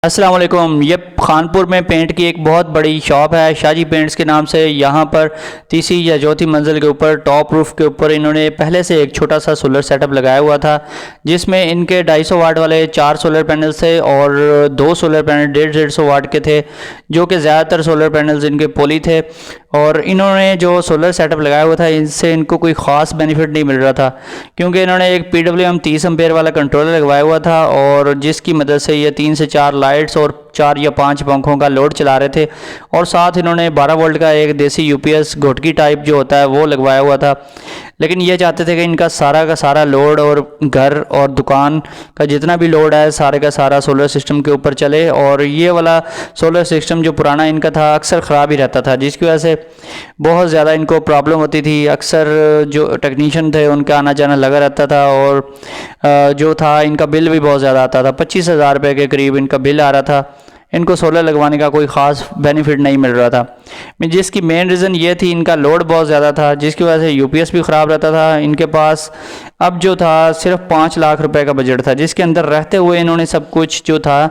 अस्सलाम वालेकुम। ये खानपुर में पेंट की एक बहुत बड़ी शॉप है, शाहजी पेंट्स के नाम से। यहाँ पर तीसरी या चौथी मंजिल के ऊपर टॉप रूफ के ऊपर इन्होंने पहले से एक छोटा सा सोलर सेटअप लगाया हुआ था, जिसमें इनके 250 वाट वाले 4 सोलर पैनल थे और 2 सोलर पैनल 150 वाट के थे, जो कि ज़्यादातर सोलर पैनल्स इनके पोली थे। और इन्होंने जो सोलर सेटअप लगाया हुआ था, इससे इनको कोई ख़ास बेनिफिट नहीं मिल रहा था, क्योंकि इन्होंने एक PWM 30 एम्पेयर वाला कंट्रोलर लगवाया हुआ था, और जिसकी मदद से ये 3 से 4 लाइट्स और 4 या 5 पंखों का लोड चला रहे थे। और साथ इन्होंने 12 वोल्ट का एक देसी UPS घोटकी टाइप जो होता है वो लगवाया हुआ था। लेकिन ये चाहते थे कि इनका सारा का सारा लोड और घर और दुकान का जितना भी लोड है सारे का सारा सोलर सिस्टम के ऊपर चले। और ये वाला सोलर सिस्टम जो पुराना इनका था अक्सर ख़राब ही रहता था, जिसकी वजह से बहुत ज़्यादा इनको प्रॉब्लम होती थी। अक्सर जो टेक्नीशियन थे उनका आना जाना लगा रहता था, और जो था इनका बिल भी बहुत ज़्यादा आता था। 25,000 रुपये के करीब इनका बिल आ रहा था। इनको सोलर लगवाने का कोई ख़ास बेनिफिट नहीं मिल रहा था, जिसकी मेन रीज़न ये थी इनका लोड बहुत ज़्यादा था, जिसकी वजह से UPS भी ख़राब रहता था इनके पास। अब जो था सिर्फ 5 लाख रुपए का बजट था, जिसके अंदर रहते हुए इन्होंने सब कुछ जो था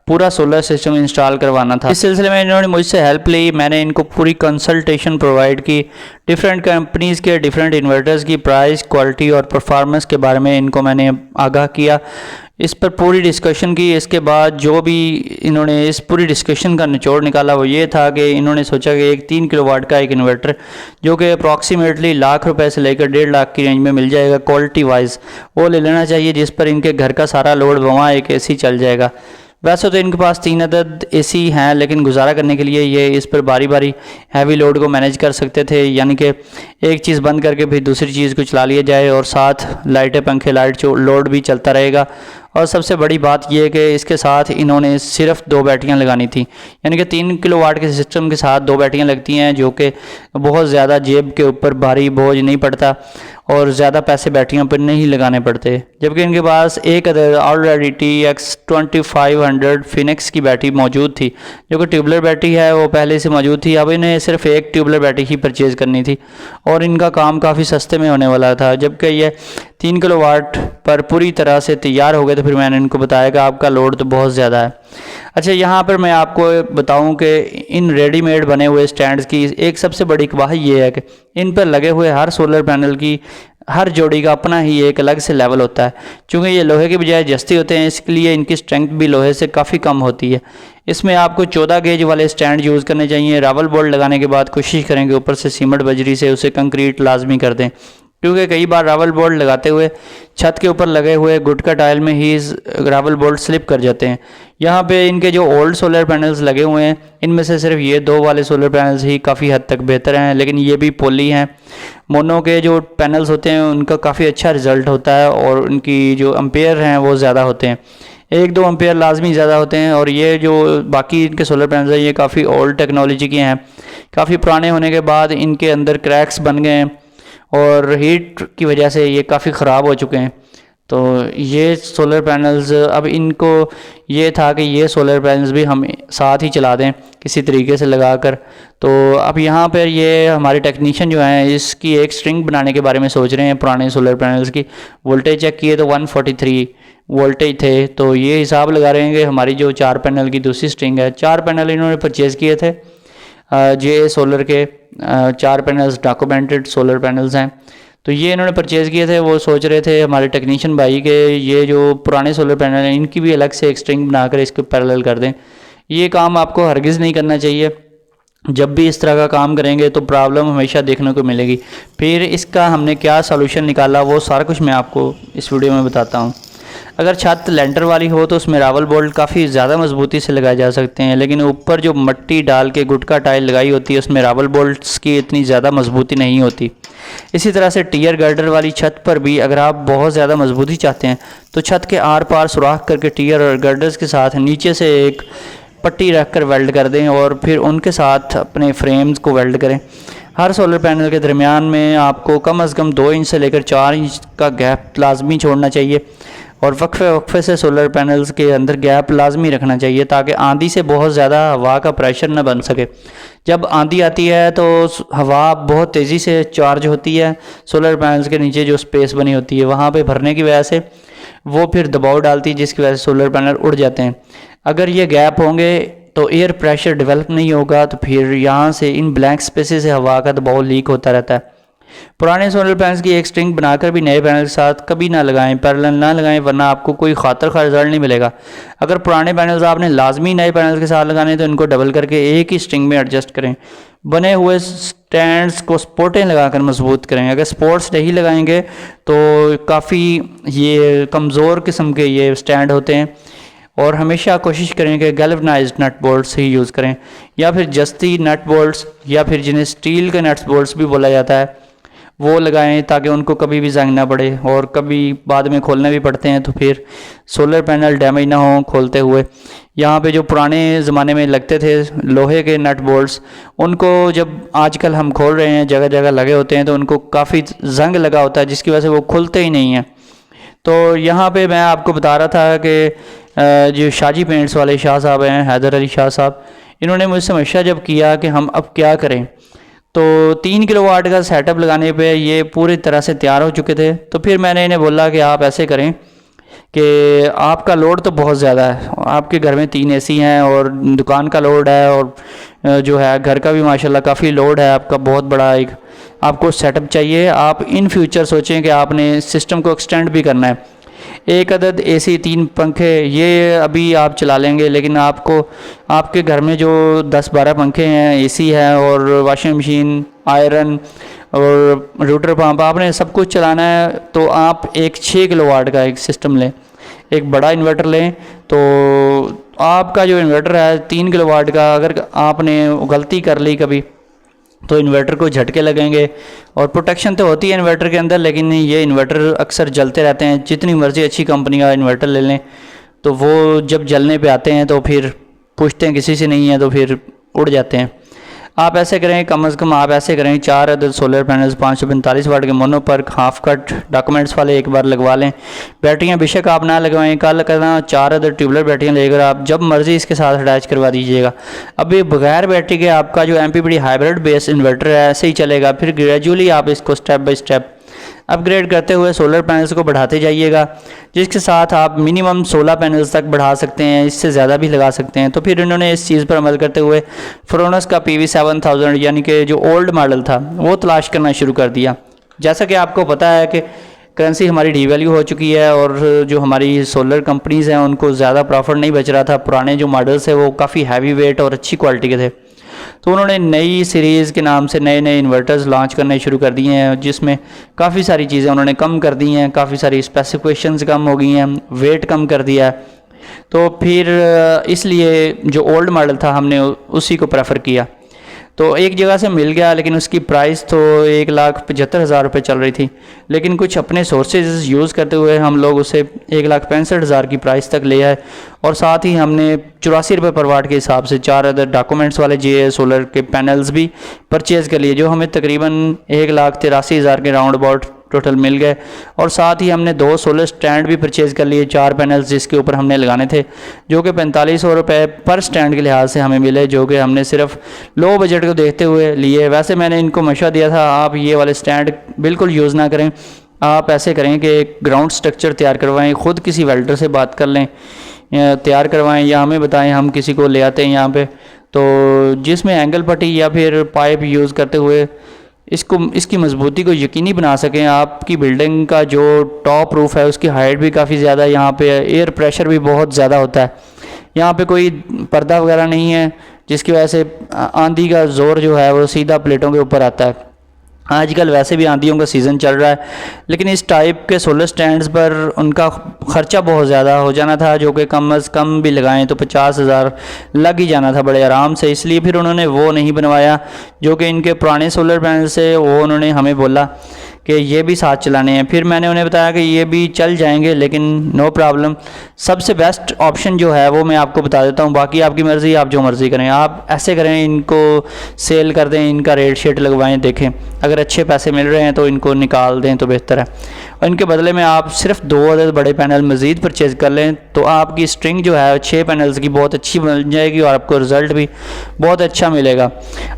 पूरा सोलर सिस्टम इंस्टॉल करवाना था। इस सिलसिले में इन्होंने मुझसे हेल्प ली, मैंने इनको पूरी कंसल्टेशन प्रोवाइड की, डिफरेंट कंपनीज़ के डिफरेंट इन्वर्टर्स की प्राइस, क्वालिटी और परफॉर्मेंस के बारे में इनको मैंने आगाह किया, इस पर पूरी डिस्कशन की। इसके बाद जो भी इन्होंने इस पूरी डिस्कशन का निचोड़ निकाला वो ये था कि इन्होंने सोचा कि एक 3 किलोवाट का एक इन्वर्टर, जो कि अप्रॉक्सीमेटली लाख रुपए से लेकर 1.5 लाख की रेंज में मिल जाएगा क्वालिटी वाइज, वो ले लेना चाहिए, जिस पर इनके घर का सारा लोड वहाँ एक AC चल जाएगा। वैसे तो इनके पास 3 अदद AC हैं, लेकिन गुजारा करने के लिए ये इस पर बारी बारी हैवी लोड को मैनेज कर सकते थे, यानी कि एक चीज़ बंद करके फिर दूसरी चीज़ को चला लिया जाए, और साथ लाइटें पंखे लाइट लोड भी चलता रहेगा। और सबसे बड़ी बात यह है कि इसके साथ इन्होंने सिर्फ 2 बैटरियां लगानी थी, यानी कि 3 किलोवाट के सिस्टम के साथ 2 बैटरियां लगती हैं, जो कि बहुत ज़्यादा जेब के ऊपर भारी बोझ नहीं पड़ता और ज़्यादा पैसे बैटरियों पर नहीं लगाने पड़ते। जबकि इनके पास एक ऑलरेडी TX 2500 फिनिक्स की बैटरी मौजूद थी, जो कि ट्यूबलर बैटरी है, वो पहले से मौजूद थी। अब इन्हें सिर्फ एक ट्यूबलर बैटरी ही परचेज़ करनी थी, और इनका काम काफ़ी सस्ते में होने वाला था। जबकि ये 3 किलोवाट पर पूरी तरह से तैयार हो गए, तो फिर मैंने इनको बताया कि आपका लोड तो बहुत ज़्यादा है। अच्छा, यहाँ पर मैं आपको बताऊं कि इन रेडीमेड बने हुए स्टैंड्स की एक सबसे बड़ी कवाही ये है कि इन पर लगे हुए हर सोलर पैनल की हर जोड़ी का अपना ही एक अलग से लेवल होता है। चूँकि ये लोहे के बजाय जस्ती होते हैं, इसलिए इनकी स्ट्रेंथ भी लोहे से काफ़ी कम होती है। इसमें आपको 14 गेज वाले स्टैंड यूज़ करने चाहिए। रावल बोल्ट लगाने के बाद कोशिश करेंगे ऊपर से सीमेंट बजरी से उसे कंक्रीट लाजमी कर दें, क्योंकि कई बार रावल बोल्ट लगाते हुए छत के ऊपर लगे हुए गुटका टाइल में ही रावल बोल्ट स्लिप कर जाते हैं। यहाँ पे इनके जो ओल्ड सोलर पैनल्स लगे हुए हैं, इनमें से सिर्फ ये 2 वाले सोलर पैनल्स ही काफ़ी हद तक बेहतर हैं, लेकिन ये भी पोली हैं। मोनो के जो पैनल्स होते हैं उनका काफ़ी अच्छा रिजल्ट होता है, और उनकी जो एम्पेयर हैं वो ज़्यादा होते हैं, 1-2 एम्पेयर लाजमी ज़्यादा होते हैं। और ये जो बाकी इनके सोलर पैनल्स हैं ये काफ़ी ओल्ड टेक्नोलॉजी के हैं, काफ़ी पुराने होने के बाद इनके अंदर क्रैक्स बन गए हैं, और हीट की वजह से ये काफ़ी ख़राब हो चुके हैं। तो ये सोलर पैनल्स, अब इनको ये था कि ये सोलर पैनल्स भी हम साथ ही चला दें किसी तरीके से लगाकर। तो अब यहाँ पर ये हमारे टेक्नीशियन जो हैं इसकी एक स्ट्रिंग बनाने के बारे में सोच रहे हैं। पुराने सोलर पैनल्स की वोल्टेज चेक किए तो 143 वोल्टेज थे, तो ये हिसाब लगा रहे हैं कि हमारी जो 4 पैनल की दूसरी स्ट्रिंग है, 4 पैनल इन्होंने परचेज़ किए थे जे सोलर के। 4 पैनल्स डॉक्यूमेंटेड सोलर पैनल्स हैं, तो ये इन्होंने परचेज़ किए थे। वो सोच रहे थे हमारे टेक्नीशियन भाई के ये जो पुराने सोलर पैनल हैं इनकी भी अलग से एक स्ट्रिंग बनाकर इसको पैरेलल कर दें। ये काम आपको हरगिज़ नहीं करना चाहिए। जब भी इस तरह का काम करेंगे तो प्रॉब्लम हमेशा देखने को मिलेगी। फिर इसका हमने क्या सॉल्यूशन निकाला वो सारा कुछ मैं आपको इस वीडियो में बताता हूँ। अगर छत लेंटर वाली हो तो उसमें रावल बोल्ट काफ़ी ज़्यादा मजबूती से लगाए जा सकते हैं, लेकिन ऊपर जो मिट्टी डाल के गुटका टाइल लगाई होती है उसमें रावल बोल्ट्स की इतनी ज़्यादा मजबूती नहीं होती। इसी तरह से टियर गर्डर वाली छत पर भी अगर आप बहुत ज़्यादा मजबूती चाहते हैं तो छत के आर पार सुराख करके टियर और गर्डर्स के साथ नीचे से एक पट्टी रख कर वेल्ड कर दें, और फिर उनके साथ अपने फ्रेम्स को वेल्ड करें। हर सोलर पैनल के दरमियान में आपको कम से कम 2 इंच से लेकर 4 इंच का गैप लाजमी छोड़ना चाहिए, और वक्फे से सोलर पैनल्स के अंदर गैप लाजमी रखना चाहिए, ताकि आंधी से बहुत ज़्यादा हवा का प्रेशर न बन सके। जब आंधी आती है तो हवा बहुत तेज़ी से चार्ज होती है, सोलर पैनल्स के नीचे जो स्पेस बनी होती है वहाँ पे भरने की वजह से वो फिर दबाव डालती है जिसकी वजह से सोलर पैनल उड़ जाते हैं। अगर ये गैप होंगे तो एयर प्रेशर डेवलप नहीं होगा, तो फिर यहाँ से इन ब्लैंक स्पेसेस से हवा का दबाव लीक होता रहता है। पुराने सोलर पैनल्स की एक स्ट्रिंग बनाकर भी नए पैनल के साथ कभी ना लगाएं, पैरेलल ना लगाएं, वरना आपको कोई खातर खा रिजल्ट नहीं मिलेगा। अगर पुराने पैनल्स आपने लाजमी नए पैनल के साथ लगाने तो इनको डबल करके एक ही स्ट्रिंग में एडजस्ट करें। बने हुए स्टैंड्स को सपोर्टें लगाकर मजबूत करें। अगर सपोर्ट्स नहीं लगाएंगे तो काफ़ी ये कमज़ोर किस्म के ये स्टैंड होते हैं। और हमेशा कोशिश करें कि गैल्वनाइज्ड नट बोल्ट्स ही यूज़ करें, या फिर जस्ती नट बोल्ट्स, या फिर जिन्हें स्टील के नट्स बोल्ट्स भी बोला जाता है, वो लगाएं ताकि उनको कभी भी जंग ना पड़े। और कभी बाद में खोलने भी पड़ते हैं तो फिर सोलर पैनल डैमेज ना हो खोलते हुए। यहाँ पे जो पुराने ज़माने में लगते थे लोहे के नट बोल्ट्स, उनको जब आजकल हम खोल रहे हैं जगह जगह लगे होते हैं तो उनको काफ़ी जंग लगा होता है जिसकी वजह से वो खुलते ही नहीं हैं। तो यहाँ पे मैं आपको बता रहा था कि जो शाजी पेंट्स वाले शाह साहब हैं, हैदर अली शाह साहब, इन्होंने मुझसे मशवरा जब किया कि हम अब क्या करें, तो 3 किलोवाट का सेटअप लगाने पे ये पूरी तरह से तैयार हो चुके थे। तो फिर मैंने इन्हें बोला कि आप ऐसे करें कि आपका लोड तो बहुत ज़्यादा है, आपके घर में 3 एसी हैं और दुकान का लोड है और जो है घर का भी माशाल्लाह काफ़ी लोड है आपका, बहुत बड़ा एक आपको सेटअप चाहिए। आप इन फ्यूचर सोचें कि आपने सिस्टम को एक्सटेंड भी करना है। एक अदद एसी 3 पंखे ये अभी आप चला लेंगे, लेकिन आपको आपके घर में जो 10-12 पंखे हैं, एसी है और वॉशिंग मशीन, आयरन और रूटर पंप, आपने सब कुछ चलाना है। तो आप एक 6 किलोवाट का एक सिस्टम लें, एक बड़ा इन्वर्टर लें। तो आपका जो इन्वर्टर है 3 किलोवाट का, अगर आपने गलती कर ली कभी तो इन्वर्टर को झटके लगेंगे। और प्रोटेक्शन तो होती है इन्वर्टर के अंदर, लेकिन ये इन्वर्टर अक्सर जलते रहते हैं। जितनी मर्ज़ी अच्छी कंपनी का इन्वर्टर ले लें तो वो जब जलने पे आते हैं तो फिर पूछते हैं किसी से नहीं है तो फिर उड़ जाते हैं। आप ऐसे करें, कम से कम आप ऐसे करें 4 अदद सोलर पैनल्स 545 वाट के मोनो पर हाफ कट डॉक्यूमेंट्स वाले एक बार लगवा लें। बैटरियां बेशक आप ना लगवाएं, कल करना 4 अदद ट्यूबलर बैटरियां लेकर आप जब मर्ज़ी इसके साथ अटैच करवा दीजिएगा। अभी बगैर बैटरी के आपका जो MPPT हाइब्रिड बेस इन्वर्टर है ऐसे ही चलेगा। फिर ग्रेजुअली आप इसको स्टेप बाय स्टेप अपग्रेड करते हुए सोलर पैनल्स को बढ़ाते जाइएगा, जिसके साथ आप मिनिमम 16 पैनल्स तक बढ़ा सकते हैं, इससे ज़्यादा भी लगा सकते हैं। तो फिर इन्होंने इस चीज़ पर अमल करते हुए फ्रोनस का PV7000 यानी कि जो ओल्ड मॉडल था वो तलाश करना शुरू कर दिया। जैसा कि आपको पता है कि करेंसी हमारी डीवैल्यू हो चुकी है और जो हमारी सोलर कंपनीज़ हैं उनको ज़्यादा प्रॉफिट नहीं बच रहा था। पुराने जो मॉडल्स है वो काफ़ी हैवी वेट और अच्छी क्वालिटी के थे, तो उन्होंने नई सीरीज़ के नाम से नए नए इन्वर्टर्स लॉन्च करने शुरू कर दिए हैं, जिसमें काफ़ी सारी चीज़ें उन्होंने कम कर दी हैं, काफ़ी सारी स्पेसिफिकेशंस कम हो गई हैं, वेट कम कर दिया है। तो फिर इसलिए जो ओल्ड मॉडल था हमने उसी को प्रेफर किया। तो एक जगह से मिल गया, लेकिन उसकी प्राइस तो 1,75,000 रुपये चल रही थी, लेकिन कुछ अपने सोर्सेज यूज़ करते हुए हम लोग उसे 1,65,000 की प्राइस तक ले आए। और साथ ही हमने 84 रुपये पर वाट के हिसाब से 4 अदर डॉक्यूमेंट्स वाले जे सोलर के पैनल्स भी परचेज़ कर लिए, जो हमें तकरीबन 1,83,000 के राउंड अबाउट टोटल मिल गए। और साथ ही हमने 2 सोलर स्टैंड भी परचेज़ कर लिए, 4 पैनल्स जिसके ऊपर हमने लगाने थे, जो कि 4500 रुपये पर स्टैंड के लिहाज से हमें मिले, जो कि हमने सिर्फ लो बजट को देखते हुए लिए। वैसे मैंने इनको मशवरा दिया था आप ये वाले स्टैंड बिल्कुल यूज़ ना करें, आप ऐसे करें कि ग्राउंड स्ट्रक्चर तैयार करवाएं, ख़ुद किसी वेल्डर से बात कर लें, तैयार करवाएं या हमें बताएं, हम किसी को ले आते हैं यहाँ पे, तो जिसमें एंगल पट्टी या फिर पाइप यूज़ करते हुए इसकी मजबूती को यकीनी बना सकें। आपकी बिल्डिंग का जो टॉप रूफ है उसकी हाइट भी काफ़ी ज़्यादा है, यहाँ पे एयर प्रेशर भी बहुत ज़्यादा होता है, यहाँ पे कोई पर्दा वगैरह नहीं है, जिसकी वजह से आंधी का ज़ोर जो है वो सीधा प्लेटों के ऊपर आता है। आजकल वैसे भी आंधियों का सीज़न चल रहा है, लेकिन इस टाइप के सोलर स्टैंड्स पर उनका ख़र्चा बहुत ज़्यादा हो जाना था, जो कि कम अज़ कम भी लगाएं तो 50,000 लग ही जाना था बड़े आराम से। इसलिए फिर उन्होंने वो नहीं बनवाया जो कि इनके पुराने सोलर पैनल से, वो उन्होंने हमें बोला कि ये भी साथ चलाने हैं। फिर मैंने उन्हें बताया कि ये भी चल जाएंगे, लेकिन नो प्रॉब्लम, सबसे बेस्ट ऑप्शन जो है वो मैं आपको बता देता हूँ, बाकी आपकी मर्ज़ी, आप जो मर्ज़ी करें। आप ऐसे करें, इनको सेल कर दें, इनका रेट शेट लगवाएं, देखें अगर अच्छे पैसे मिल रहे हैं तो इनको निकाल दें तो बेहतर है। और इनके बदले में आप सिर्फ 2 अदद बड़े पैनल मज़ीद परचेज़ कर लें तो आपकी स्ट्रिंग जो है 6 पैनल्स की बहुत अच्छी बन जाएगी और आपको रिज़ल्ट भी बहुत अच्छा मिलेगा।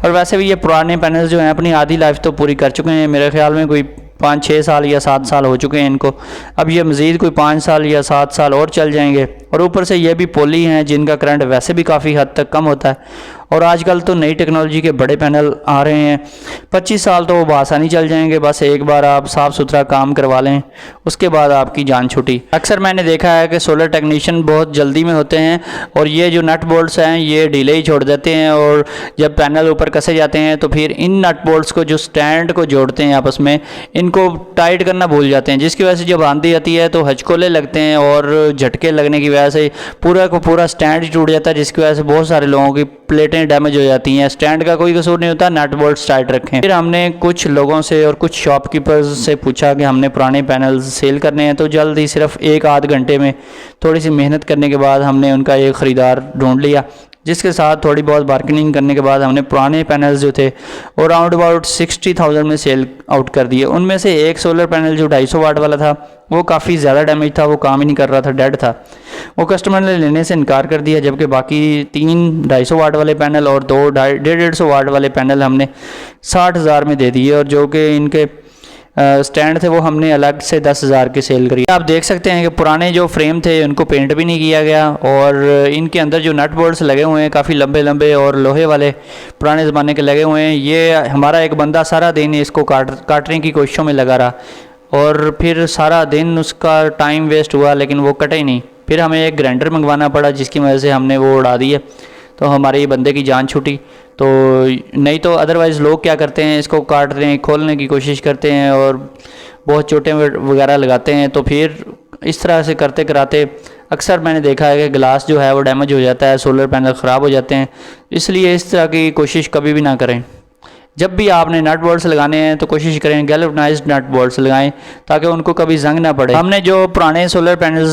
और वैसे भी ये पुराने पैनल्स जो हैं अपनी आधी लाइफ तो पूरी कर चुके हैं, मेरे ख्याल में कोई 5-6 साल या 7 साल हो चुके हैं इनको। अब ये मज़ीद कोई 5 साल या 7 साल और चल जाएंगे। और ऊपर से ये भी पोली हैं जिनका करंट वैसे भी काफ़ी हद तक कम होता है। और आजकल तो नई टेक्नोलॉजी के बड़े पैनल आ रहे हैं, 25 साल तो वो बआसानी चल जाएंगे। बस एक बार आप साफ़ सुथरा काम करवा लें, उसके बाद आपकी जान छुटी। अक्सर मैंने देखा है कि सोलर टेक्नीशियन बहुत जल्दी में होते हैं और ये जो नट बोल्ट्स हैं ये ढीले ही छोड़ देते हैं, और जब पैनल ऊपर कसे जाते हैं तो फिर इन नट बोल्ट्स को जो स्टैंड को जोड़ते हैं आपस में, इनको टाइट करना भूल जाते हैं, जिसकी वजह से जब आंधी आती है तो हचकोले लगते हैं और झटके लगने की वजह से पूरा को पूरा स्टैंड ही टूट जाता है, जिसकी वजह से बहुत सारे लोगों की प्लेटें डैमेज हो जाती हैं। स्टैंड का कोई कसूर नहीं होता, नट बोल्ट्स टाइट रखें। फिर हमने कुछ लोगों से और कुछ शॉपकीपर्स से पूछा कि हमने पुराने पैनल्स सेल करने हैं, तो जल्द ही सिर्फ 1-8 घंटे में थोड़ी सी मेहनत करने के बाद हमने उनका एक ख़रीदार ढूंढ लिया, जिसके साथ थोड़ी बहुत बार्गेनिंग करने के बाद हमने पुराने पैनल्स जो थे वो राउंड अबाउट 60,000 में सेल आउट कर दिए। उनमें से एक सोलर पैनल जो 250 वाट वाला था वो काफ़ी ज़्यादा डैमेज था, वो काम ही नहीं कर रहा था, डेड था। वो कस्टमर ने लेने से इनकार कर दिया, जबकि बाकी 3 250 वाट वाले पैनल और 2 150 वाट वाले पैनल हमने 60,000 में दे दिए, और जो कि इनके स्टैंड थे वो हमने अलग से 10,000 के सेल करी। आप देख सकते हैं कि पुराने जो फ्रेम थे उनको पेंट भी नहीं किया गया, और इनके अंदर जो नट बोल्ट्स लगे हुए हैं काफ़ी लंबे लंबे और लोहे वाले पुराने ज़माने के लगे हुए हैं। ये हमारा एक बंदा सारा दिन इसको काटने की कोशिशों में लगा रहा, और फिर सारा दिन उसका टाइम वेस्ट हुआ, लेकिन वो कटे ही नहीं। फिर हमें एक ग्राइंडर मंगवाना पड़ा, जिसकी वजह से हमने वो उड़ा दिए, तो हमारे बंदे की जान छूटी। तो नहीं तो अदरवाइज़ लोग क्या करते हैं, इसको काटते हैं, खोलने की कोशिश करते हैं और बहुत चोटें वगैरह लगाते हैं। तो फिर इस तरह से करते कराते अक्सर मैंने देखा है कि ग्लास जो है वो डैमेज हो जाता है, सोलर पैनल ख़राब हो जाते हैं। इसलिए इस तरह की कोशिश कभी भी ना करें। जब भी आपने नट बोल्ट्स लगाने हैं तो कोशिश करें गैल्वेनाइज्ड नट बोल्ट्स लगाएं, ताकि उनको कभी जंग ना पड़े। हमने जो पुराने सोलर पैनल्स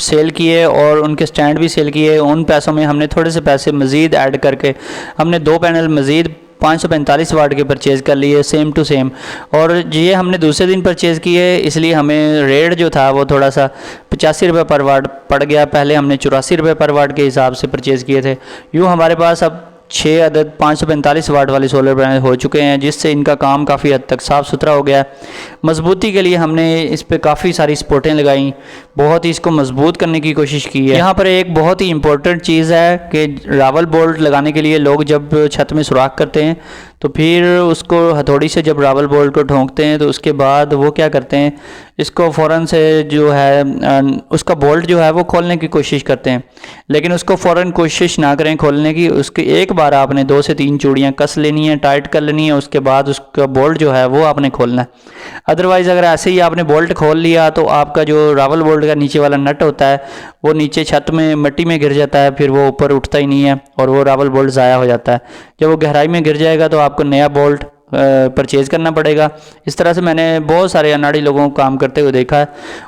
सेल किए और उनके स्टैंड भी सेल किए, उन पैसों में हमने थोड़े से पैसे मज़ीद ऐड करके हमने 2 पैनल मज़ीद 545 वाट के परचेज़ कर लिए, सेम टू सेम। और ये हमने दूसरे दिन परचेज़ किए, इसलिए हमें रेट जो था वो थोड़ा सा 85 रुपये पर वाट पड़ गया। पहले हमने 84 रुपये पर वाट के हिसाब से परचेज़ किए थे। यूँ हमारे पास अब 6 अदद 545 वाट वाले सोलर पैनल हो चुके हैं, जिससे इनका काम काफ़ी हद तक साफ़ सुथरा हो गया है। मजबूती के लिए हमने इस पे काफ़ी सारी सपोर्टें लगाई, बहुत ही इसको मजबूत करने की कोशिश की है। यहाँ पर एक बहुत ही इम्पोर्टेंट चीज़ है कि रावल बोल्ट लगाने के लिए लोग जब छत में सुराख करते हैं तो फिर उसको हथौड़ी से जब रावल बोल्ट को ठोंकते हैं तो उसके बाद वो क्या करते हैं, इसको फ़ौरन से जो है उसका बोल्ट जो है वो खोलने की कोशिश करते हैं, लेकिन उसको फ़ौरन कोशिश ना करें खोलने की। उसके एक बार आपने 2 से 3 चूड़ियाँ कस लेनी है, टाइट कर लेनी है, उसके बाद उसका बोल्ट जो है वो आपने खोलना है। अदरवाइज़ अगर ऐसे ही आपने बोल्ट खोल लिया तो आपका जो रावल बोल्ट का नीचे वाला नट होता है वो नीचे छत में मिट्टी में गिर जाता है, फिर वो ऊपर उठता ही नहीं है और वो रावल बोल्ट ज़ाया हो जाता है। जब वो गहराई में गिर जाएगा तो आपको नया बोल्ट परचेज़ करना पड़ेगा। इस तरह से मैंने बहुत सारे अनाड़ी लोगों को काम करते हुए देखा है।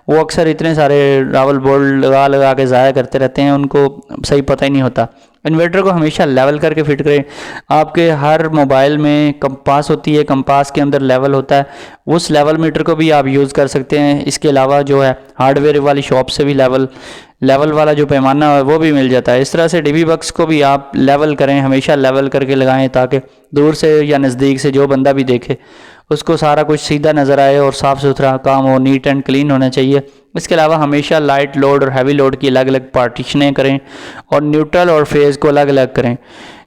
वो अक्सर इतने सारे रावल बोल्ट लगा के ज़ाया करते रहते हैं, उनको सही पता ही नहीं होता। इन्वर्टर को हमेशा लेवल करके फिट करें। आपके हर मोबाइल में कंपास होती है, कंपास के अंदर लेवल होता है, उस लेवल मीटर को भी आप यूज़ कर सकते हैं। इसके अलावा जो है हार्डवेयर वाली शॉप से भी लेवल वाला जो पैमाना है वो भी मिल जाता है। इस तरह से डीबी बक्स को भी आप लेवल करें, हमेशा लेवल करके लगाएं, ताकि दूर से या नज़दीक से जो बंदा भी देखे उसको सारा कुछ सीधा नज़र आए और साफ़ सुथरा काम हो, नीट एंड क्लीन होना चाहिए। इसके अलावा हमेशा लाइट लोड और हैवी लोड की अलग अलग पार्टीशनें करें और न्यूट्रल और फेज़ को अलग अलग करें।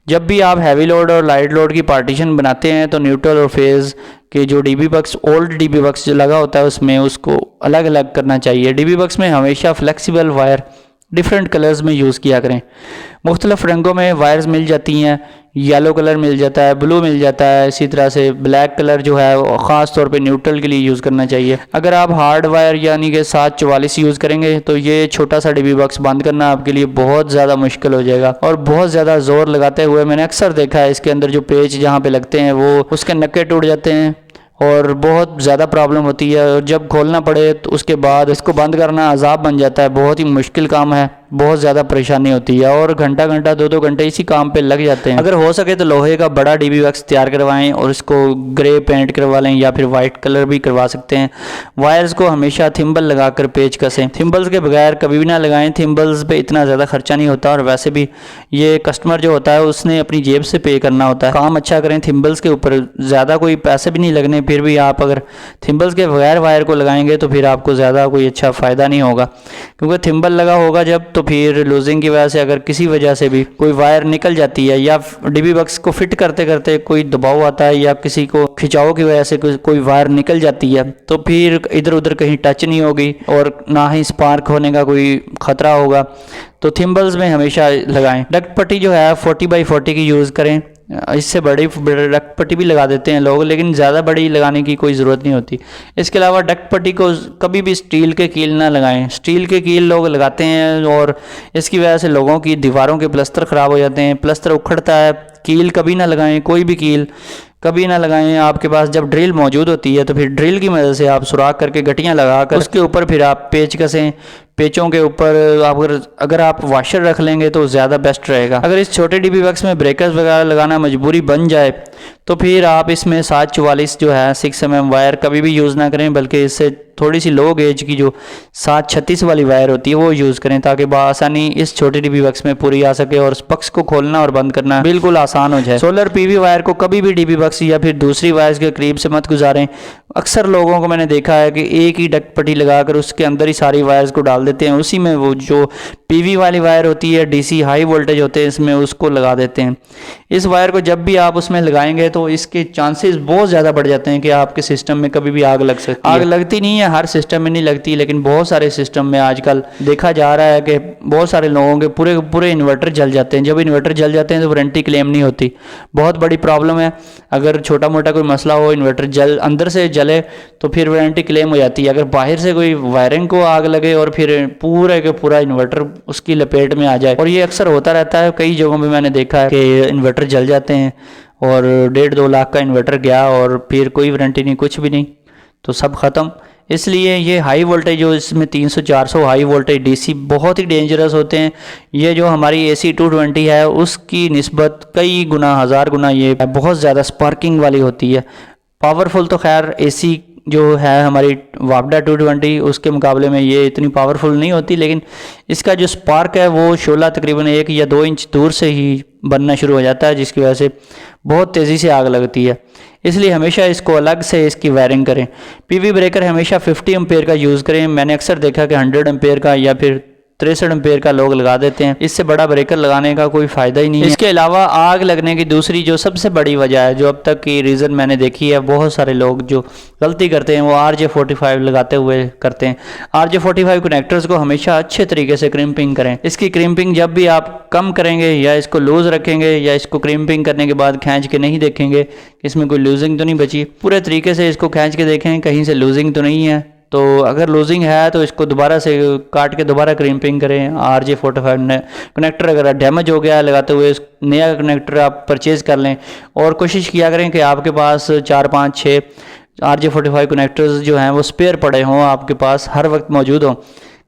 जब भी आप हैवी लोड और लाइट लोड की पार्टीशन बनाते हैं तो न्यूट्रल और फेज़ के जो डीबी बक्स ओल्ड डीबी बक्स जो लगा होता है उसमें उसको अलग अलग करना चाहिए। डीबी बक्स में हमेशा फ्लेक्सिबल वायर डिफरेंट कलर्स में यूज़ किया करें। मुख्तलिफ़ रंगों में वायर्स मिल जाती हैं, येलो कलर मिल जाता है, ब्लू मिल जाता है, इसी तरह से ब्लैक कलर जो है वो ख़ास तौर पे न्यूट्रल के लिए यूज़ करना चाहिए। अगर आप हार्ड वायर यानी कि 744 यूज़ करेंगे तो ये छोटा सा डीबी बक्स बंद करना आपके लिए बहुत ज़्यादा मुश्किल हो जाएगा और बहुत ज़्यादा ज़ोर लगाते हुए मैंने अक्सर देखा है इसके अंदर जो पेच जहाँ पे लगते हैं वो उसके नक्के टूट जाते हैं और बहुत ज़्यादा प्रॉब्लम होती है। और जब खोलना पड़े तो उसके बाद इसको बंद करना अजाब बन जाता है, बहुत ही मुश्किल काम है, बहुत ज़्यादा परेशानी होती है और घंटा 2-2 घंटे इसी काम पे लग जाते हैं। अगर हो सके तो लोहे का बड़ा डीबी बक्स तैयार करवाएं और इसको ग्रे पेंट करवा लें या फिर वाइट कलर भी करवा सकते हैं। वायर्स को हमेशा थिम्बल लगाकर पेच कसें, थिम्बल्स के बगैर कभी भी ना लगाएं। थिम्बल्स पे इतना ज़्यादा खर्चा नहीं होता और वैसे भी ये कस्टमर जो होता है उसने अपनी जेब से पे करना होता है। काम अच्छा करें, थिम्बल्स के ऊपर ज़्यादा कोई पैसे भी नहीं लगने, फिर भी आप अगर थिम्बल्स के बगैर वायर को लगाएंगे तो फिर आपको ज़्यादा कोई अच्छा फ़ायदा नहीं होगा, क्योंकि थिम्बल लगा होगा जब तो फिर लूजिंग की वजह से अगर किसी वजह से भी कोई वायर निकल जाती है या डीबी बॉक्स को फिट करते करते कोई दबाव आता है या किसी को खिंचाव की वजह से कोई वायर निकल जाती है तो फिर इधर उधर कहीं टच नहीं होगी और ना ही स्पार्क होने का कोई ख़तरा होगा। तो थिम्बल्स में हमेशा लगाएं। डक्ट पट्टी जो है 40x40 की यूज़ करें, इससे बड़ी डक्ट पट्टी भी लगा देते हैं लोग, लेकिन ज़्यादा बड़ी लगाने की कोई ज़रूरत नहीं होती। इसके अलावा डक्ट पट्टी को कभी भी स्टील के कील ना लगाएं। स्टील के कील लोग लगाते हैं और इसकी वजह से लोगों की दीवारों के प्लस्तर ख़राब हो जाते हैं, प्लस्तर उखड़ता है। कील कभी ना लगाएं, कोई भी कील कभी ना लगाएं। आपके पास जब ड्रिल मौजूद होती है तो फिर ड्रिल की मदद से आप सुराख करके गट्टियाँ लगाकर उसके ऊपर फिर आप पेच कसें। पेचों के ऊपर अगर आप वाशर रख लेंगे तो ज़्यादा बेस्ट रहेगा। अगर इस छोटे डीबी बॉक्स में ब्रेकर्स वगैरह लगाना मजबूरी बन जाए तो फिर आप इसमें 744 जो है 6 mm वायर कभी भी यूज़ ना करें, बल्कि इससे थोड़ी सी लो गेज की जो 736 वाली वायर होती है वो यूज़ करें, ताकि बआसानी इस छोटे डीबी बॉक्स में पूरी आ सके और बॉक्स को खोलना और बंद करना बिल्कुल आसान हो जाए। सोलर पीवी वायर को कभी भी डीबी बॉक्स या फिर दूसरी वायर्स के करीब से मत गुजारें। अक्सर लोगों को मैंने देखा है कि एक ही डक्ट पट्टी लगाकर उसके अंदर ही सारी वायर्स को डाल देते हैं, उसी में वो जो पीवी वाली वायर होती है डीसी हाई वोल्टेज होते हैं इसमें उसको लगा देते हैं। इस वायर को जब भी आप उसमें लगाएंगे तो इसके चांसेस बहुत ज़्यादा बढ़ जाते हैं कि आपके सिस्टम में कभी भी आग लग सकती है। आग लगती नहीं है, हर सिस्टम में नहीं लगती, लेकिन बहुत सारे सिस्टम में आजकल देखा जा रहा है कि बहुत सारे लोगों के पूरे पूरे इन्वर्टर जल जाते हैं। जब इन्वर्टर जल जाते हैं तो वारंटी क्लेम नहीं होती, बहुत बड़ी प्रॉब्लम है। अगर छोटा मोटा कोई मसला हो, इन्वर्टर अंदर से जले तो फिर वारंटी क्लेम हो जाती है। अगर बाहर से कोई वायरिंग को आग लगे और फिर पूरा के पूरा इन्वर्टर उसकी लपेट में आ जाए, और ये अक्सर होता रहता है। कई जगहों में मैंने देखा है कि इन्वर्टर जल जाते हैं और 1.5-2 लाख का इन्वर्टर गया और फिर कोई वारंटी नहीं, कुछ भी नहीं, तो सब ख़त्म। इसलिए ये हाई वोल्टेज जो इसमें 300-400 हाई वोल्टेज डीसी बहुत ही डेंजरस होते हैं। ये जो हमारी AC 220 है उसकी निस्बत कई गुना, 1000 गुना ये बहुत ज़्यादा स्पार्किंग वाली होती है। पावरफुल तो खैर AC जो है हमारी वापडा 220 उसके मुकाबले में ये इतनी पावरफुल नहीं होती, लेकिन इसका जो स्पार्क है वो शोला तकरीबन 1 या 2 इंच दूर से ही बनना शुरू हो जाता है, जिसकी वजह से बहुत तेज़ी से आग लगती है। इसलिए हमेशा इसको अलग से इसकी वायरिंग करें। पीवी ब्रेकर हमेशा 50 एम्पेयर का यूज़ करें। मैंने अक्सर देखा कि 100 एम्पेयर का या फिर 63 एम्पेयर का लोग लगा देते हैं, इससे बड़ा ब्रेकर लगाने का कोई फ़ायदा ही नहीं है। इसके अलावा आग लगने की दूसरी जो सबसे बड़ी वजह है, जो अब तक की रीज़न मैंने देखी है, बहुत सारे लोग जो गलती करते हैं वो RJ45 लगाते हुए करते हैं। RJ45 कनेक्टर्स को हमेशा अच्छे तरीके से क्रिम्पिंग करें। इसकी क्रिम्पिंग जब भी आप कम करेंगे या इसको लूज़ रखेंगे या इसको क्रिम्पिंग करने के बाद खींच के नहीं देखेंगे कि इसमें कोई लूजिंग तो नहीं बची, पूरे तरीके से इसको खींच के देखें कहीं से लूजिंग तो नहीं है। तो अगर लूजिंग है तो इसको दोबारा से काट के दोबारा क्रिम्पिंग करें। RJ45 कनेक्टर अगर डैमेज हो गया लगाते हुए नया कनेक्टर आप परचेज़ कर लें, और कोशिश किया करें कि आपके पास 4, 5, 6 RJ45 कनेक्टर्स जो हैं वो स्पेयर पड़े हों, आपके पास हर वक्त मौजूद हों,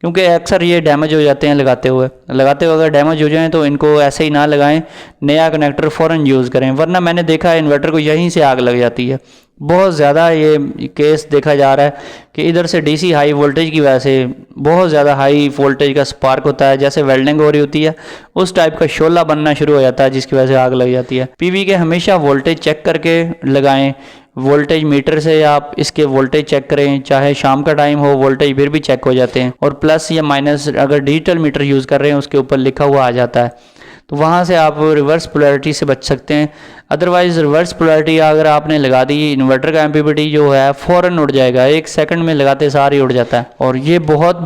क्योंकि अक्सर ये डैमेज हो जाते हैं लगाते हुए अगर डैमेज हो जाएं तो इनको ऐसे ही ना लगाएं, नया कनेक्टर फ़ौरन यूज़ करें, वरना मैंने देखा है इन्वर्टर को यहीं से आग लग जाती है। बहुत ज़्यादा ये केस देखा जा रहा है कि इधर से DC हाई वोल्टेज की वजह से बहुत ज़्यादा हाई वोल्टेज का स्पार्क होता है, जैसे वेल्डिंग हो रही होती है उस टाइप का शोला बनना शुरू हो जाता है, जिसकी वजह से आग लग जाती है। PV के हमेशा वोल्टेज चेक करके लगाएं। वोल्टेज मीटर से आप इसके वोल्टेज चेक करें, चाहे शाम का टाइम हो वोल्टेज फिर भी चेक हो जाते हैं, और प्लस या माइनस अगर डिजिटल मीटर यूज़ कर रहे हैं उसके ऊपर लिखा हुआ आ जाता है, तो वहाँ से आप रिवर्स पोलैरिटी से बच सकते हैं। अदरवाइज़ रिवर्स पोलैरिटी अगर आपने लगा दी, इन्वर्टर का एमपीपीटी जो है फ़ौरन उड़ जाएगा, 1 सेकंड में लगाते सार ही उड़ जाता है, और ये बहुत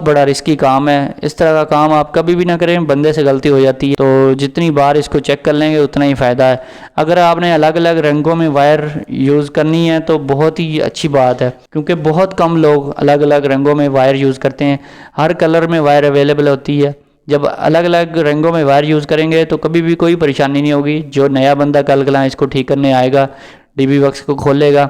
बड़ा रिस्की काम है। इस तरह का काम आप कभी भी ना करें, बंदे से गलती हो जाती है, तो जितनी बार इसको चेक कर लेंगे उतना ही फ़ायदा है। अगर आपने अलग अलग रंगों में वायर यूज़ करनी है तो बहुत ही अच्छी बात है, क्योंकि बहुत कम लोग अलग अलग रंगों में वायर यूज़ करते हैं। हर कलर में वायर अवेलेबल होती है। जब अलग अलग रंगों में वायर यूज़ करेंगे तो कभी भी कोई परेशानी नहीं होगी। जो नया बंदा कल इसको ठीक करने आएगा, डीबी बॉक्स को खोलेगा,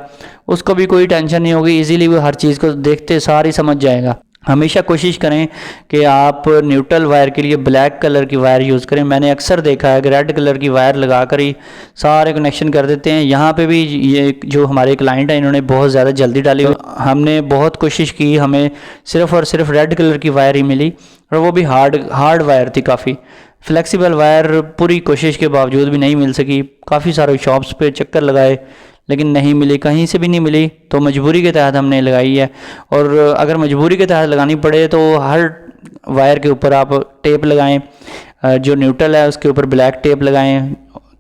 उसको भी कोई टेंशन नहीं होगी, इजीली वो हर चीज़ को देखते सारी समझ जाएगा। हमेशा कोशिश करें कि आप न्यूट्रल वायर के लिए ब्लैक कलर की वायर यूज़ करें। मैंने अक्सर देखा है कि रेड कलर की वायर लगाकर ही सारे कनेक्शन कर देते हैं। यहाँ पे भी ये जो हमारे क्लाइंट हैं इन्होंने बहुत ज़्यादा जल्दी डाली, हमने बहुत कोशिश की, हमें सिर्फ़ और सिर्फ रेड कलर की वायर ही मिली, और वो भी हार्ड वायर थी, काफ़ी फ्लेक्सिबल वायर पूरी कोशिश के बावजूद भी नहीं मिल सकी। काफ़ी सारे शॉप्स पे चक्कर लगाए, लेकिन नहीं मिली, कहीं से भी नहीं मिली, तो मजबूरी के तहत हमने लगाई है। और अगर मजबूरी के तहत लगानी पड़े तो हर वायर के ऊपर आप टेप लगाएं, जो न्यूट्रल है उसके ऊपर ब्लैक टेप लगाएं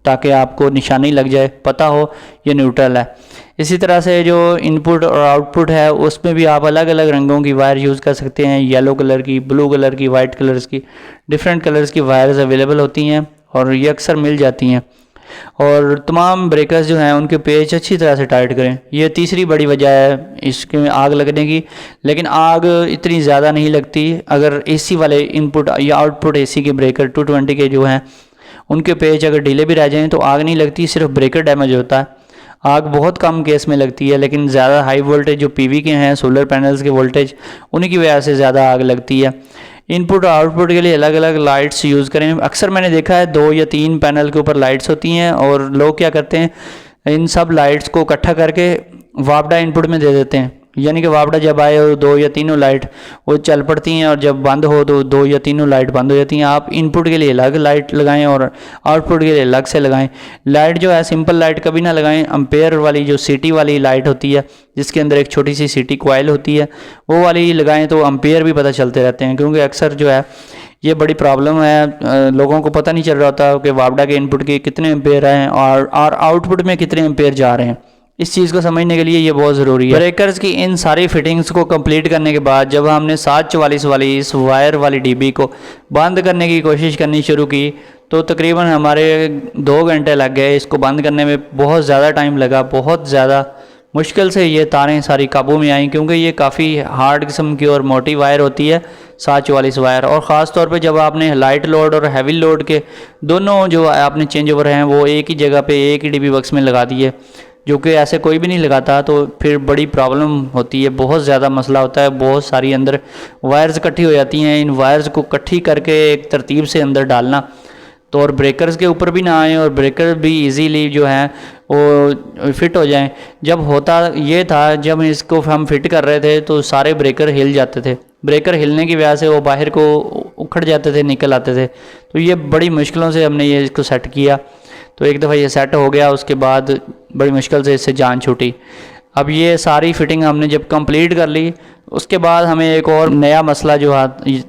ताकि आपको निशानी लग जाए, पता हो ये न्यूट्रल है। इसी तरह से जो इनपुट और आउटपुट है उसमें भी आप अलग अलग रंगों की वायर यूज़ कर सकते हैं, येलो कलर की, ब्लू कलर की, वाइट कलर्स की, डिफरेंट कलर्स की वायर्स अवेलेबल होती हैं और ये अक्सर मिल जाती हैं। और तमाम ब्रेकर्स जो हैं उनके पेच अच्छी तरह से टाइट करें, ये तीसरी बड़ी वजह है इसके आग लगने की। लेकिन आग इतनी ज़्यादा नहीं लगती अगर एसी वाले इनपुट या आउटपुट एसी के ब्रेकर 220 के जो हैं उनके पेच अगर ढीले भी रह जाएं तो आग नहीं लगती, सिर्फ ब्रेकर डैमेज होता है। आग बहुत कम केस में लगती है, लेकिन ज़्यादा हाई वोल्टेज जो पीवी के हैं, सोलर पैनल्स के वोल्टेज, उन्हीं की वजह से ज़्यादा आग लगती है। इनपुट और आउटपुट के लिए अलग अलग लाइट्स यूज़ करें। अक्सर मैंने देखा है 2 या 3 पैनल के ऊपर लाइट्स होती हैं और लोग क्या करते हैं, इन सब लाइट्स को इकट्ठा करके वापडा इनपुट में दे देते हैं, यानी कि वापडा जब आए हो 2 या तीनों लाइट वो चल पड़ती हैं और जब बंद हो तो 2 या तीनों लाइट बंद हो जाती हैं। आप इनपुट के लिए अलग लाइट लगाएं और आउटपुट के लिए अलग से लगाएं। लाइट जो है सिंपल लाइट कभी ना लगाएं, एम्पेयर वाली जो सिटी वाली लाइट होती है जिसके अंदर एक छोटी सी सिटी कॉइल होती है वो वाली लगाएं तो एम्पेयर भी पता चलते रहते हैं। क्योंकि अक्सर जो है ये बड़ी प्रॉब्लम है, लोगों को पता नहीं चल रहा होता कि वापडा के इनपुट के कितने एम्पेयर हैं और आउटपुट में कितने एम्पेयर जा रहे हैं। इस चीज़ को समझने के लिए ये बहुत ज़रूरी है। ब्रेकर्स की इन सारी फिटिंग्स को कंप्लीट करने के बाद जब हमने 744 वाली इस वायर वाली डीबी को बंद करने की कोशिश करनी शुरू की तो तकरीबन हमारे 2 घंटे लग गए इसको बंद करने में। बहुत ज़्यादा टाइम लगा, बहुत ज़्यादा मुश्किल से ये तारें सारी काबू में आई, क्योंकि ये काफ़ी हार्ड किस्म की और मोटी वायर होती है 744 वायर। और ख़ास तौर पे जब आपने लाइट लोड और हैवी लोड के दोनों जो आपने चेंज ओवर हैं वो एक ही जगह पे एक ही डीबी बक्स में लगा दिए, जो कि ऐसे कोई भी नहीं लगाता, तो फिर बड़ी प्रॉब्लम होती है, बहुत ज़्यादा मसला होता है। बहुत सारी अंदर वायर्स इकट्ठी हो जाती हैं, इन वायर्स को इकट्ठी करके एक तरतीब से अंदर डालना तो और ब्रेकर्स के ऊपर भी ना आए और ब्रेकर भी इजीली जो हैं वो फिट हो जाएं। जब होता ये था, जब इसको हम फिट कर रहे थे तो सारे ब्रेकर हिल जाते थे, ब्रेकर हिलने की वजह से वो बाहर को उखड़ जाते थे, निकल आते थे। तो ये बड़ी मुश्किलों से हमने ये इसको सेट किया, तो एक दफ़ा ये सेट हो गया उसके बाद बड़ी मुश्किल से इससे जान छूटी। अब ये सारी फिटिंग हमने जब कंप्लीट कर ली उसके बाद हमें एक और नया मसला जो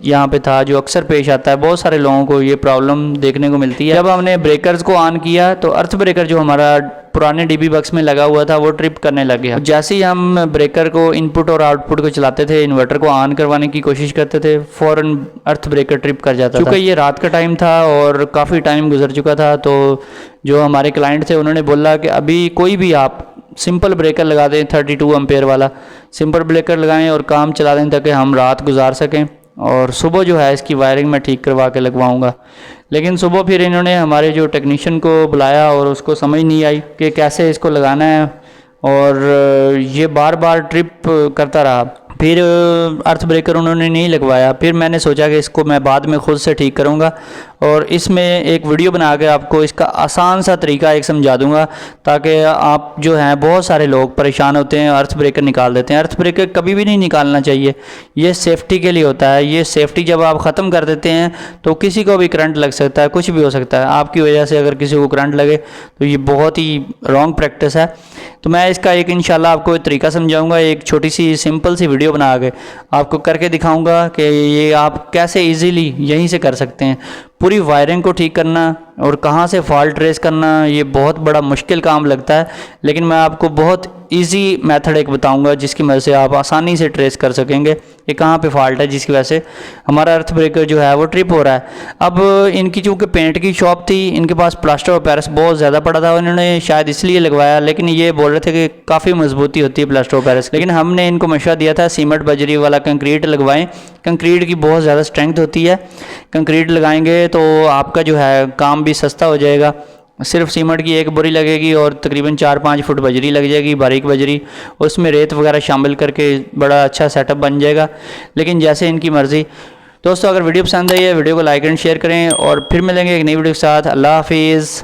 यहाँ पे था, जो अक्सर पेश आता है, बहुत सारे लोगों को ये प्रॉब्लम देखने को मिलती है। जब हमने ब्रेकर्स को ऑन किया तो अर्थ ब्रेकर जो हमारा पुराने डीबी बक्स में लगा हुआ था वो ट्रिप करने लग गया। जैसे ही हम ब्रेकर को इनपुट और आउटपुट को चलाते थे, इन्वर्टर को ऑन करवाने की कोशिश करते थे, फ़ौरन अर्थ ब्रेकर ट्रिप कर जाता था। क्योंकि ये रात का टाइम था और काफ़ी टाइम गुजर चुका था, तो जो हमारे क्लाइंट थे उन्होंने बोला कि अभी कोई भी आप सिंपल ब्रेकर लगा दें, 32 एम्पेयर वाला सिंपल ब्रेकर लगाएं और काम चला दें ताकि हम रात गुजार सकें और सुबह जो है इसकी वायरिंग मैं ठीक करवा के लगवाऊंगा। लेकिन सुबह फिर इन्होंने हमारे जो टेक्नीशियन को बुलाया और उसको समझ नहीं आई कि कैसे इसको लगाना है और ये बार बार ट्रिप करता रहा। फिर अर्थ ब्रेकर उन्होंने नहीं लगवाया। फिर मैंने सोचा कि इसको मैं बाद में ख़ुद से ठीक करूँगा और इसमें एक वीडियो बना के आपको इसका आसान सा तरीका एक समझा दूँगा, ताकि आप जो हैं बहुत सारे लोग परेशान होते हैं, अर्थ ब्रेकर निकाल देते हैं। अर्थ ब्रेकर कभी भी नहीं निकालना चाहिए, ये सेफ्टी के लिए होता है। ये सेफ्टी जब आप ख़त्म कर देते हैं तो किसी को भी करंट लग सकता है, कुछ भी हो सकता है। आपकी वजह से अगर किसी को करंट लगे तो ये बहुत ही रॉन्ग प्रैक्टिस है। तो मैं इसका एक इंशाल्लाह आपको तरीका समझाऊंगा, एक छोटी सी सिंपल सी वीडियो बना के आपको करके दिखाऊंगा कि ये आप कैसे इजीली यहीं से कर सकते हैं। पूरी वायरिंग को ठीक करना और कहाँ से फॉल्ट ट्रेस करना ये बहुत बड़ा मुश्किल काम लगता है, लेकिन मैं आपको बहुत इजी मेथड एक बताऊंगा जिसकी वजह से आप आसानी से ट्रेस कर सकेंगे कि कहाँ पे फॉल्ट है जिसकी वजह से हमारा अर्थ ब्रेकर जो है वो ट्रिप हो रहा है। अब इनकी चूँकि पेंट की शॉप थी, इनके पास प्लास्टर ऑफ पेरिस बहुत ज़्यादा पड़ा था, उन्होंने शायद इसलिए लगवाया, लेकिन ये बोल रहे थे कि काफ़ी मजबूती होती है प्लास्टर ऑफ पेरिस। लेकिन हमने इनको मशवरा दिया था सीमेंट बजरी वाला कंक्रीट लगवाएं, कंक्रीट की बहुत ज़्यादा स्ट्रेंथ होती है, कंक्रीट लगाएंगे तो आपका जो है काम भी सस्ता हो जाएगा। सिर्फ सीमेंट की एक बोरी लगेगी और तकरीबन 4-5 फुट बजरी लग जाएगी, बारीक बजरी, उसमें रेत वगैरह शामिल करके बड़ा अच्छा सेटअप बन जाएगा। लेकिन जैसे इनकी मर्ज़ी। दोस्तों अगर वीडियो पसंद आई है वीडियो को लाइक एंड शेयर करें और फिर मिलेंगे एक नई वीडियो के साथ। अल्लाह हाफिज़।